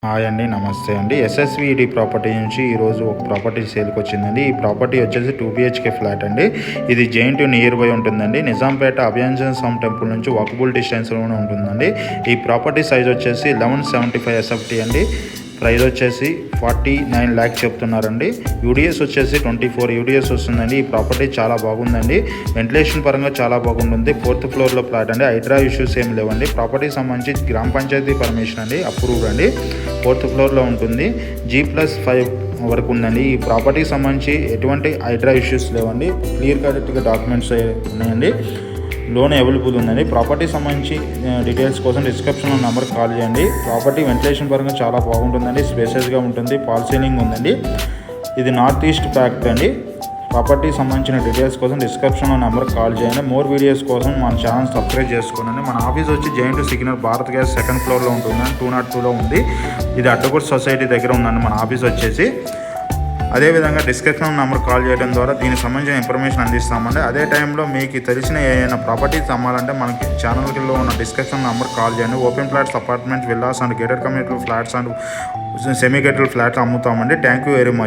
Hi అండి, నమస్తే అండి. ఎస్ఎస్విడి ప్రాపర్టీ నుంచి ఈరోజు ఒక ప్రాపర్టీ సేల్కి వచ్చిందండి. ఈ ప్రాపర్టీ వచ్చేసి 2 BHK ఫ్లాట్ అండి. ఇది జెయింట్ నియర్ బై ఉంటుందండి. నిజాంపేట అభయాంజనేయ స్వామి టెంపుల్ నుంచి వాకబుల్ డిస్టెన్స్లోనే ఉంటుందండి. ఈ ప్రాపర్టీ సైజ్ వచ్చేసి 1175 SFT అండి. ప్రైస్ వచ్చేసి 49 lakhs చెప్తున్నారండి. యూడిఎస్ వచ్చేసి 24 యూడిఎస్ వస్తుందండి. ఈ ప్రాపర్టీ చాలా బాగుందండి. వెంటిలేషన్ పరంగా చాలా బాగుంటుంది. 4th ఫ్లోర్లో ఫ్లాట్ అండి. హైడ్రా ఇష్యూస్ ఏమి లేవండి. ప్రాపర్టీకి సంబంధించి గ్రామ పంచాయతీ పర్మిషన్ అండి, అప్రూవ్డ్ అండి. 4th ఫ్లోర్లో ఉంటుంది. G+5 వరకు ఉందండి. ఈ ప్రాపర్టీకి సంబంధించి ఎటువంటి హైడ్రా ఇష్యూస్ లేవండి. క్లియర్ కరెక్ట్గా డాక్యుమెంట్స్ ఉన్నాయండి. లోన్ అవైలబుల్ ఉందండి. ప్రాపర్టీకి సంబంధించి డీటెయిల్స్ కోసం డిస్క్రిప్షన్లో నెంబర్కి కాల్ చేయండి. ప్రాపర్టీ వెంటిలేషన్ పరంగా చాలా బాగుంటుందండి. స్పేసెస్గా ఉంటుంది. ఫాల్ సీలింగ్ ఉందండి. ఇది నార్త్ ఈస్ట్ ఫ్యాక్ట్ అండి. ప్రాపర్టీకి సంబంధించిన డీటెయిల్స్ కోసం డిస్క్రిప్షన్లో నెంబర్కి కాల్ చేయండి. మోర్ వీడియోస్ కోసం మన ఛానల్ సబ్స్క్రైబ్ చేసుకోండి. మన ఆఫీస్ వచ్చి giant signal Bharat gas 2nd ఫ్లోర్లో ఉంటుందండి. 202లో ఉంది. ఇది అడ్డగూడ సొసైటీ దగ్గర ఉందండి మన ఆఫీస్ వచ్చేసి. అదేవిధంగా డిస్క్రిప్షన్ నెంబర్ కాల్ చేయడం ద్వారా దీనికి సంబంధించిన ఇన్ఫర్మేషన్ అందిస్తామండి. అదే టైంలో మీకు తెలిసిన ఏదైనా ప్రాపర్టీస్ అమ్మాలంటే మనకి ఛానల్లో ఉన్న డిస్క్రిప్షన్ నెంబర్ కాల్ చేయండి. Open flats, apartments, villas and gated community flats and semi gated flats అమ్ముతామండి. Thank you very much.